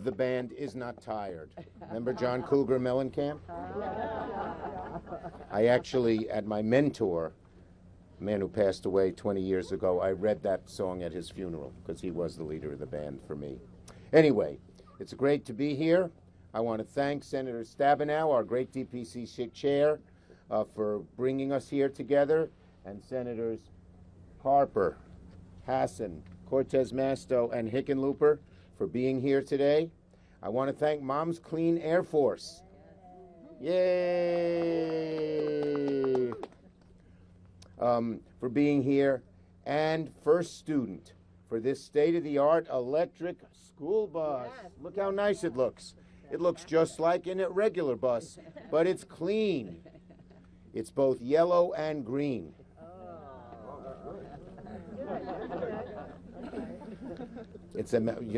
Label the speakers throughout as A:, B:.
A: The band is not tired. Remember John Cougar Mellencamp? I actually, at my mentor, a man who passed away 20 years ago, I read that song at his funeral because he was the leader of the band for me. Anyway, it's great to be here. I want to thank Senator Stabenow, our great DPCC chair, for bringing us here together, and Senators Harper, Hassan, Cortez Masto, and Hickenlooper for being here today. I want to thank Mom's Clean Air Force. Yay! For being here, and First Student for this state-of-the-art electric school bus. Look how nice it looks. It looks just like a regular bus, but it's clean. It's both yellow and green.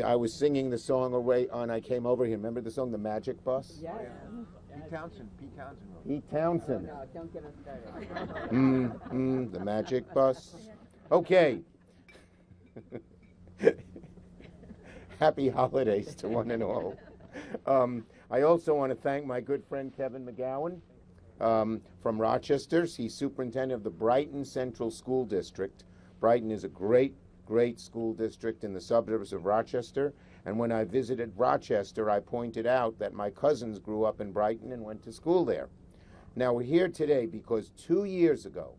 A: I was singing the song I came over here. Remember the song, The Magic Bus?
B: Yes.
C: Pete Townsend.
A: Pete Townsend.
B: No, don't get us started.
A: The Magic Bus. Okay. Happy holidays to one and all. I also want to thank my good friend Kevin McGowan from Rochester. He's superintendent of the Brighton Central School District. Brighton is a great school district in the suburbs of Rochester. And when I visited Rochester, I pointed out that my cousins grew up in Brighton and went to school there. Now, we're here today because 2 years ago,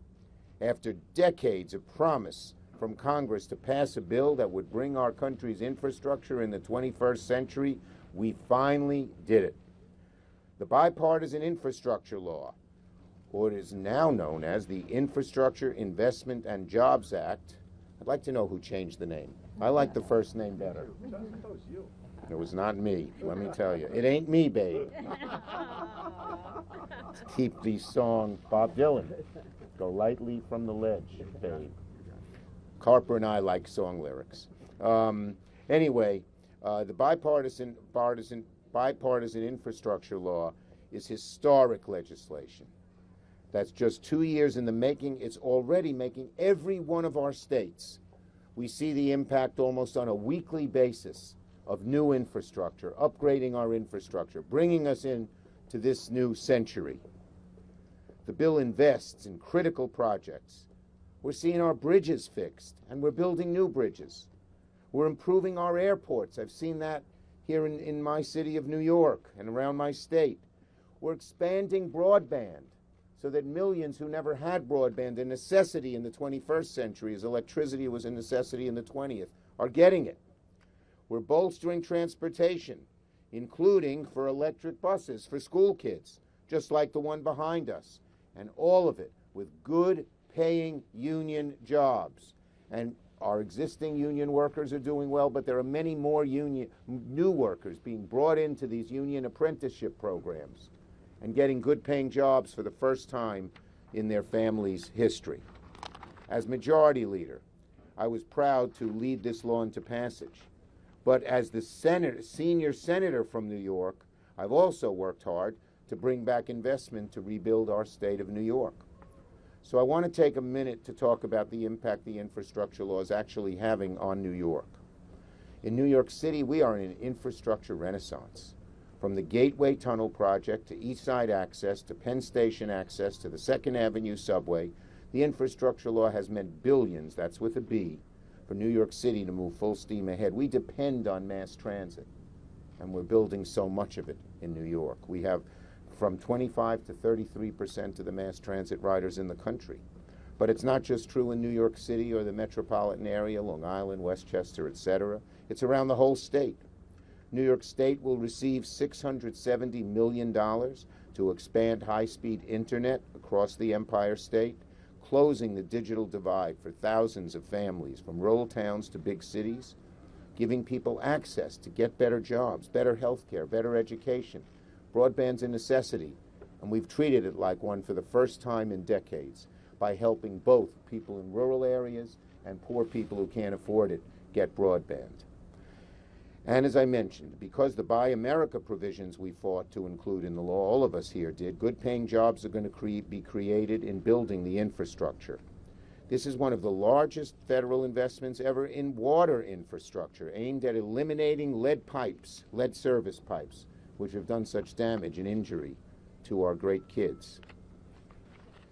A: after decades of promise from Congress to pass a bill that would bring our country's infrastructure in the 21st century, we finally did it. The Bipartisan Infrastructure Law, or it is now known as the Infrastructure Investment and Jobs Act. I'd like to know who changed the name. I like the first name better. It was not me, let me tell you. It ain't me, babe. Keep the song, Bob Dylan, Go Lightly from the Ledge, babe. Carper and I like song lyrics. Anyway, the bipartisan infrastructure law is historic legislation. That's just 2 years in the making. It's already making every one of our states. We see the impact almost on a weekly basis of new infrastructure, upgrading our infrastructure, bringing us in to this new century. The bill invests in critical projects. We're seeing our bridges fixed, and we're building new bridges. We're improving our airports. I've seen that here in my city of New York and around my state. We're expanding broadband so that millions who never had broadband, a necessity in the 21st century, as electricity was a necessity in the 20th, are getting it. We're bolstering transportation, including for electric buses for school kids, just like the one behind us, and all of it with good paying union jobs. And our existing union workers are doing well, but there are many more new workers being brought into these union apprenticeship programs and getting good paying jobs for the first time in their family's history. As majority leader, I was proud to lead this law into passage. But as the senior senator from New York, I've also worked hard to bring back investment to rebuild our state of New York. So I want to take a minute to talk about the impact the infrastructure law is actually having on New York. In New York City, we are in an infrastructure renaissance. From the Gateway Tunnel project to East Side access to Penn Station access to the 2nd Avenue subway, the infrastructure law has meant billions, that's with a B, for New York City to move full steam ahead. We depend on mass transit, and we're building so much of it in New York. We have from 25 to 33% of the mass transit riders in the country. But it's not just true in New York City or the metropolitan area, Long Island, Westchester, etc. It's around the whole state. New York State will receive $670 million to expand high-speed internet across the Empire State, closing the digital divide for thousands of families from rural towns to big cities, giving people access to get better jobs, better health care, better education. Broadband's a necessity, and we've treated it like one for the first time in decades by helping both people in rural areas and poor people who can't afford it get broadband. And as I mentioned, because the Buy America provisions we fought to include in the law, all of us here did, good-paying jobs are going to be created in building the infrastructure. This is one of the largest federal investments ever in water infrastructure, aimed at eliminating lead pipes, lead service pipes, which have done such damage and injury to our great kids.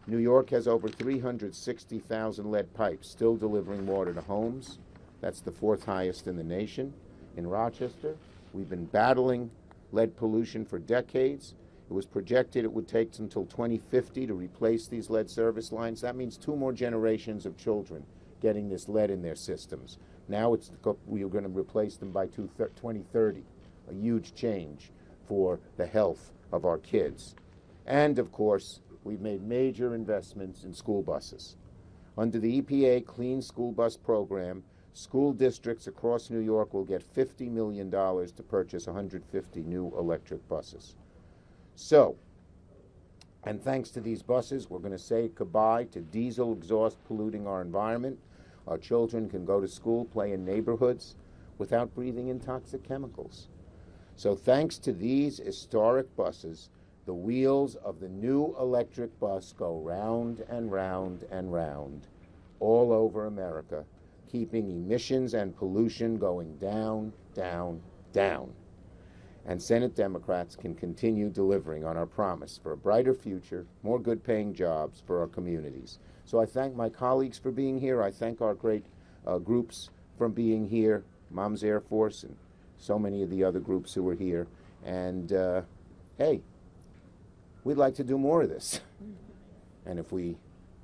A: New York has over 360,000 lead pipes still delivering water to homes. That's the fourth highest in the nation. In Rochester, we've been battling lead pollution for decades. It was projected it would take until 2050 to replace these lead service lines. That means 2 more generations of children getting this lead in their systems. Now we are going to replace them by 2030, a huge change for the health of our kids. And, of course, we've made major investments in school buses. Under the EPA Clean School Bus Program, school districts across New York will get $50 million to purchase 150 new electric buses. So, and thanks to these buses, we're going to say goodbye to diesel exhaust polluting our environment. Our children can go to school, play in neighborhoods without breathing in toxic chemicals. So thanks to these historic buses, the wheels of the new electric bus go round and round and round all over America, keeping emissions and pollution going down, down, down. And Senate Democrats can continue delivering on our promise for a brighter future, more good-paying jobs for our communities. So I thank my colleagues for being here. I thank our great groups for being here, Mom's Air Force and so many of the other groups who are here. And, hey, we'd like to do more of this. And if we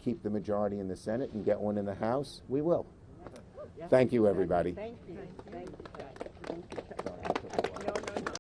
A: keep the majority in the Senate and get one in the House, we will. Thank you, everybody.
B: Thank you. Thank you.